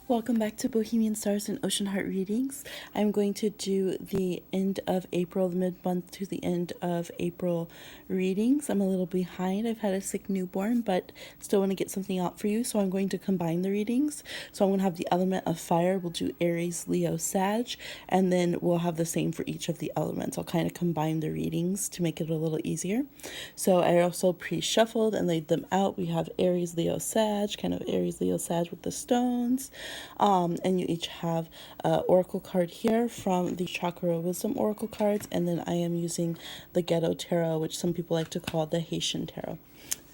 Welcome back to Bohemian Stars and Ocean Heart readings. I'm going to do the end of April, the mid-month to the end of April readings. I'm a little behind. I've had a sick newborn, but still want to get something out for you, so I'm going to combine the readings. So I'm going to have the element of fire. We'll do Aries, Leo, Sag, and then we'll have the same for each of the elements. I'll kind of combine the readings to make it a little easier. So I also pre-shuffled and laid them out. We have Aries, Leo, Sag, kind of Aries, Leo, Sag with the stones. And you each have an oracle card here from the Chakra Wisdom Oracle cards, and then I am using the Ghetto Tarot, which some people like to call the Haitian Tarot.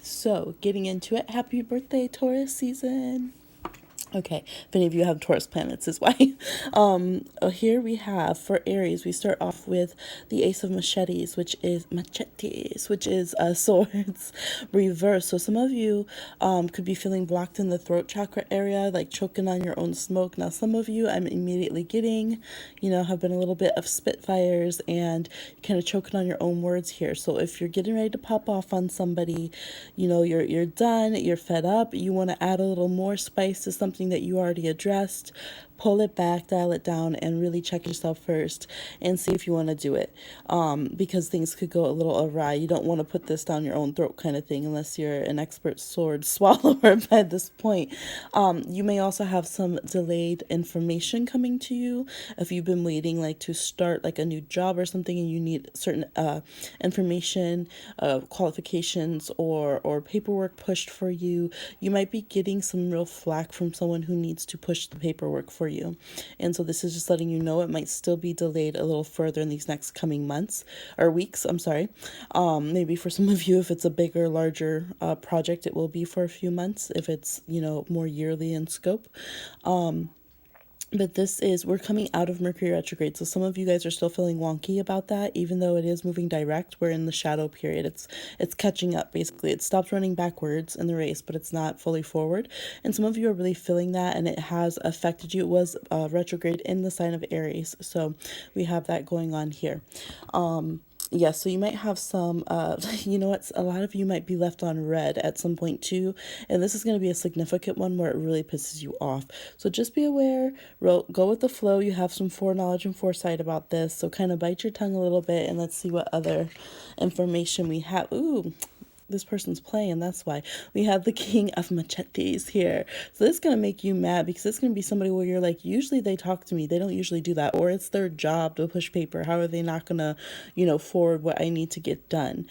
So, getting into it, happy birthday, Taurus season! Okay, if any of you have Taurus planets is why. Here we have for Aries, we start off with the Ace of Machetes, which is swords reverse. So some of you could be feeling blocked in the throat chakra area, like choking on your own smoke. Now some of you I'm immediately getting, have been a little bit of spitfires and kind of choking on your own words here. So if you're getting ready to pop off on somebody, you're done, you're fed up, you want to add a little more spice to something that you already addressed, pull it back, dial it down, and really check yourself first and see if you want to do it, because things could go a little awry. You don't want to put this down your own throat kind of thing unless you're an expert sword swallower by this point. You may also have some delayed information coming to you if you've been waiting like to start like a new job or something and you need certain information, qualifications, or paperwork pushed for you. You might be getting some real flack from someone who needs to push the paperwork for you. And so this is just letting you know it might still be delayed a little further in these next coming months or weeks. I'm sorry. Maybe for some of you, if it's a bigger, larger project, it will be for a few months. If it's, more yearly in scope. But we're coming out of Mercury retrograde. So some of you guys are still feeling wonky about that, even though it is moving direct. We're in the shadow period. It's catching up, basically. It stopped running backwards in the race, but it's not fully forward. And some of you are really feeling that, and it has affected you. It was retrograde in the sign of Aries. So we have that going on here. Yes, so you might have some, a lot of you might be left on red at some point too, and this is going to be a significant one where it really pisses you off. So just be aware, go with the flow. You have some foreknowledge and foresight about this, so kind of bite your tongue a little bit and let's see what other information we have. Ooh, this person's playing, that's why. We have the King of Machetes here. So this is going to make you mad because it's going to be somebody where you're like, usually they talk to me. They don't usually do that. Or it's their job to push paper. How are they not going to, forward what I need to get done?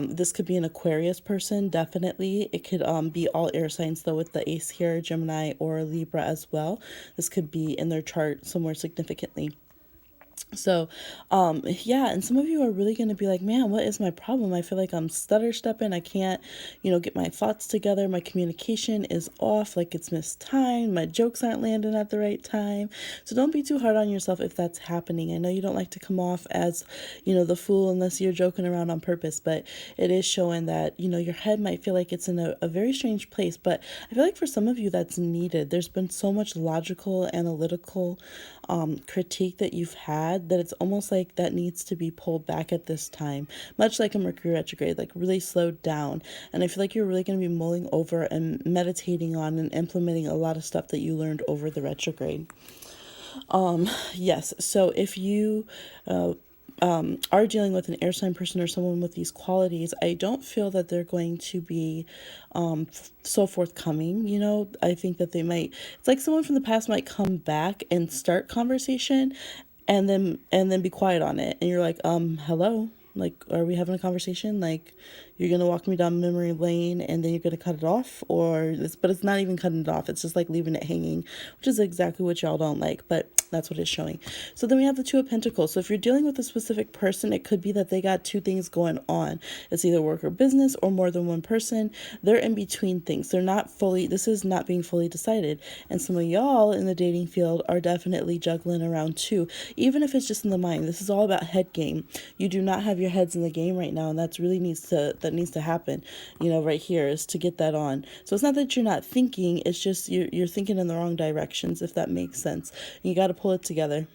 This could be an Aquarius person, definitely. It could be all air signs, though, with the ace here, Gemini or Libra as well. This could be in their chart somewhere significantly. So, yeah, and some of you are really going to be like, man, what is my problem? I feel like I'm stutter stepping. I can't, get my thoughts together. My communication is off, like it's mistimed. My jokes aren't landing at the right time. So don't be too hard on yourself if that's happening. I know you don't like to come off as, the fool unless you're joking around on purpose, but it is showing that, your head might feel like it's in a very strange place. But I feel like for some of you that's needed. There's been so much logical, analytical critique that you've had that it's almost like that needs to be pulled back at this time, much like a Mercury retrograde, like really slowed down. And I feel like you're really going to be mulling over and meditating on and implementing a lot of stuff that you learned over the retrograde. Yes, so if you are dealing with an air sign person or someone with these qualities, I don't feel that they're going to be so forthcoming. I think that it's like someone from the past might come back and start conversation and then be quiet on it, and you're like, hello, like, are we having a conversation? Like, you're gonna walk me down memory lane and then you're gonna cut it off, but it's not even cutting it off. It's just like leaving it hanging, which is exactly what y'all don't like, but that's what it's showing. So then we have the Two of Pentacles. So if you're dealing with a specific person, it could be that they got two things going on. It's either work or business or more than one person. They're in between things. This is not being fully decided. And some of y'all in the dating field are definitely juggling around too, even if it's just in the mind. This is all about head game. You do not have your heads in the game right now, and that needs to happen, right here, is to get that on. So it's not that you're not thinking, it's just you're thinking in the wrong directions, if that makes sense. You got to pull it together,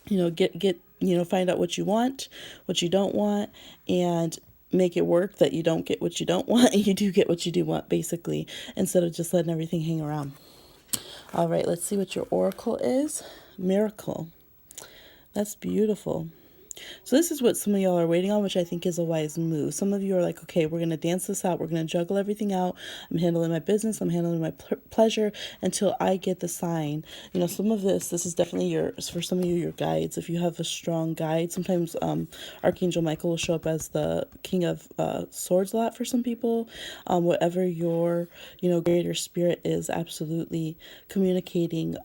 find out what you want, what you don't want, and make it work that you don't get what you don't want and you do get what you do want, basically, instead of just letting everything hang around. All right, let's see what your oracle is. Miracle. That's beautiful. So this is what some of y'all are waiting on, which I think is a wise move. Some of you are like, okay, we're going to dance this out. We're going to juggle everything out. I'm handling my business. I'm handling my pleasure until I get the sign. You know, some of this is definitely for some of you, your guides. If you have a strong guide, sometimes Archangel Michael will show up as the King of Swords a lot for some people. Whatever your, greater spirit is absolutely communicating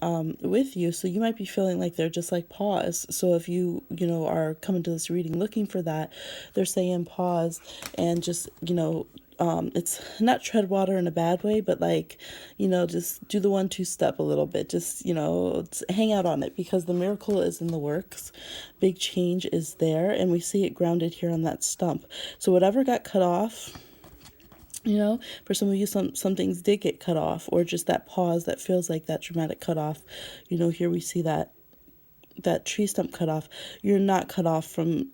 with you. So you might be feeling like they're just like pause. So if you, are coming to this reading looking for that, they're saying pause and just, it's not tread water in a bad way, but like, just do the 1-2 step a little bit. Just, hang out on it because the miracle is in the works. Big change is there, and we see it grounded here on that stump. So whatever got cut off, for some of you, some things did get cut off, or just that pause that feels like that dramatic cutoff. Here we see that tree stump cut off. You're not cut off from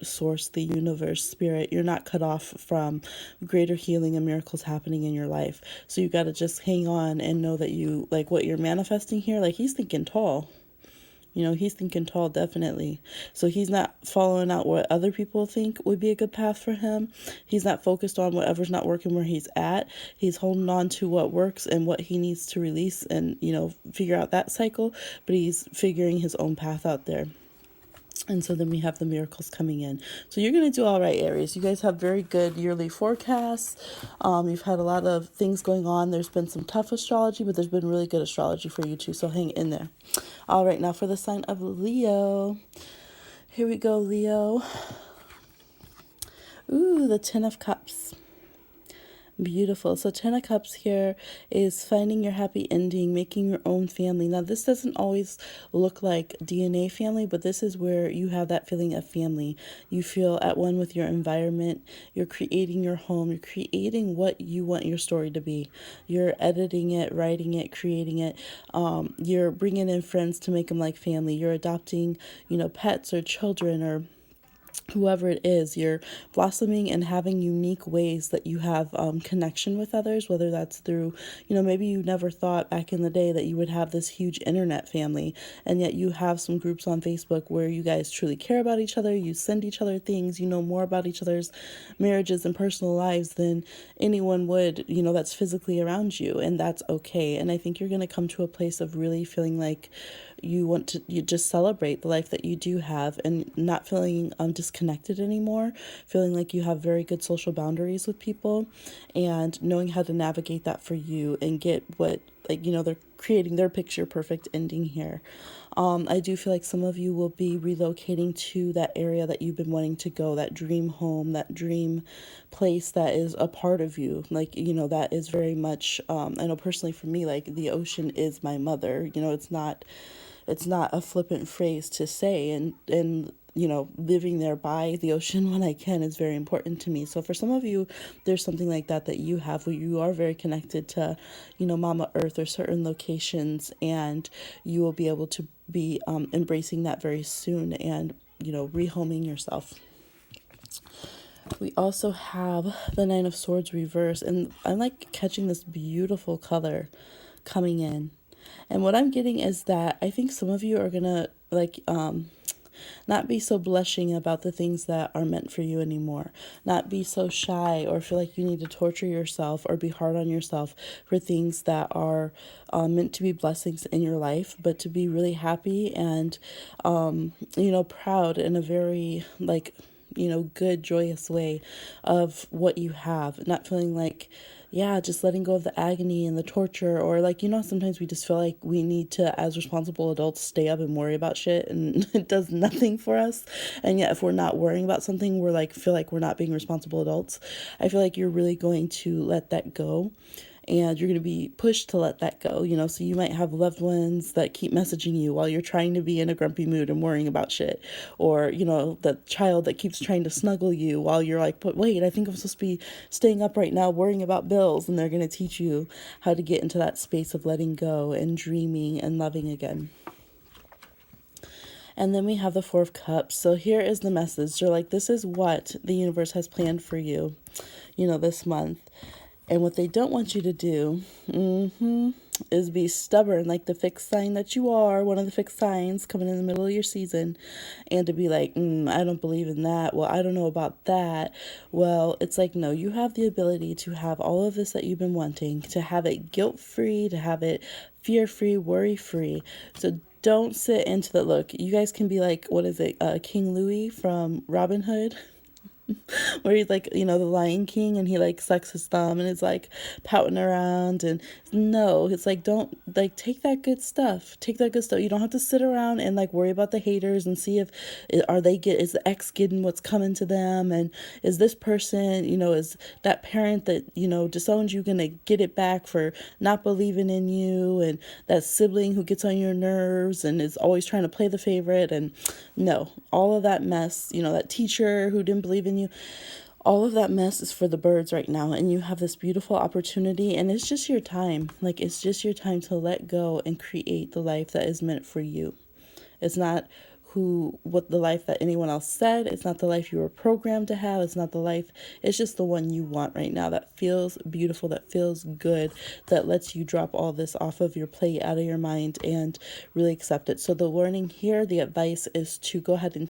source, the universe, spirit. You're not cut off from greater healing and miracles happening in your life. So you got to just hang on and know that you, like, what you're manifesting here, like, he's thinking tall. He's thinking tall, definitely. So he's not following out what other people think would be a good path for him. He's not focused on whatever's not working where he's at. He's holding on to what works and what he needs to release and, figure out that cycle. But he's figuring his own path out there. And so then we have the miracles coming in. So you're going to do all right, Aries. You guys have very good yearly forecasts. You've had a lot of things going on. There's been some tough astrology, but there's been really good astrology for you too. So hang in there. All right, now for the sign of Leo. Here we go, Leo. Ooh, the 10 of Cups. Beautiful. So 10 of Cups here is finding your happy ending, making your own family. Now, this doesn't always look like DNA family, but this is where you have that feeling of family. You feel at one with your environment. You're creating your home. You're creating what you want your story to be. You're editing it, writing it, creating it. You're bringing in friends to make them like family. You're adopting, pets or children or whoever it is. You're blossoming and having unique ways that you have connection with others, whether that's through, maybe you never thought back in the day that you would have this huge internet family, and yet you have some groups on Facebook where you guys truly care about each other. You send each other things, you know more about each other's marriages and personal lives than anyone would, that's physically around you, and that's okay. And I think you're going to come to a place of really feeling like you just celebrate the life that you do have and not feeling disconnected anymore, feeling like you have very good social boundaries with people and knowing how to navigate that for you and get what, they're creating their picture perfect ending here. I do feel like some of you will be relocating to that area that you've been wanting to go, that dream home, that dream place that is a part of you. That is very much, I know personally for me, like the ocean is my mother. It's not a flippant phrase to say, and living there by the ocean when I can is very important to me. So for some of you, there's something like that you have where you are very connected to, Mama Earth or certain locations, and you will be able to be embracing that very soon and, rehoming yourself. We also have the 9 of Swords reverse, and I'm like catching this beautiful color coming in. And what I'm getting is that I think some of you are going to not be so blushing about the things that are meant for you anymore. Not be so shy or feel like you need to torture yourself or be hard on yourself for things that are meant to be blessings in your life, but to be really happy and, proud in a very good, joyous way of what you have. Not feeling like, just letting go of the agony and the torture, or sometimes we just feel like we need to, as responsible adults, stay up and worry about shit and it does nothing for us. And yet if we're not worrying about something, we're feel like we're not being responsible adults. I feel like you're really going to let that go. And you're going to be pushed to let that go, so you might have loved ones that keep messaging you while you're trying to be in a grumpy mood and worrying about shit. Or, the child that keeps trying to snuggle you while you're like, but wait, I think I'm supposed to be staying up right now worrying about bills. And they're going to teach you how to get into that space of letting go and dreaming and loving again. And then we have the 4 of Cups. So here is the message. You're like, this is what the universe has planned for you, this month. And what they don't want you to do, is be stubborn, like the fixed sign that you are, one of the fixed signs coming in the middle of your season, and to be like, I don't believe in that. Well, I don't know about that. Well, it's like, no, you have the ability to have all of this that you've been wanting, to have it guilt free, to have it fear free, worry free. So don't sit into the look. You guys can be like, what is it, King Louis from Robin Hood? Where he's like, the Lion King, and he like sucks his thumb and is like pouting around. And no, it's like, don't, like, take that good stuff. Take that good stuff. You don't have to sit around and like worry about the haters and see if is the ex getting what's coming to them, and is this person, is that parent that disowned you gonna get it back for not believing in you, and that sibling who gets on your nerves and is always trying to play the favorite. And no, all of that mess, that teacher who didn't believe in you, all of that mess is for the birds right now. And you have this beautiful opportunity, and it's just your time. Like, it's just your time to let go and create the life that is meant for you. It's not what the life that anyone else said. It's not the life you were programmed to have. It's not the life. It's just the one you want right now, that feels beautiful, that feels good, that lets you drop all this off of your plate, out of your mind, and really accept it. So the warning here, the advice is to go ahead and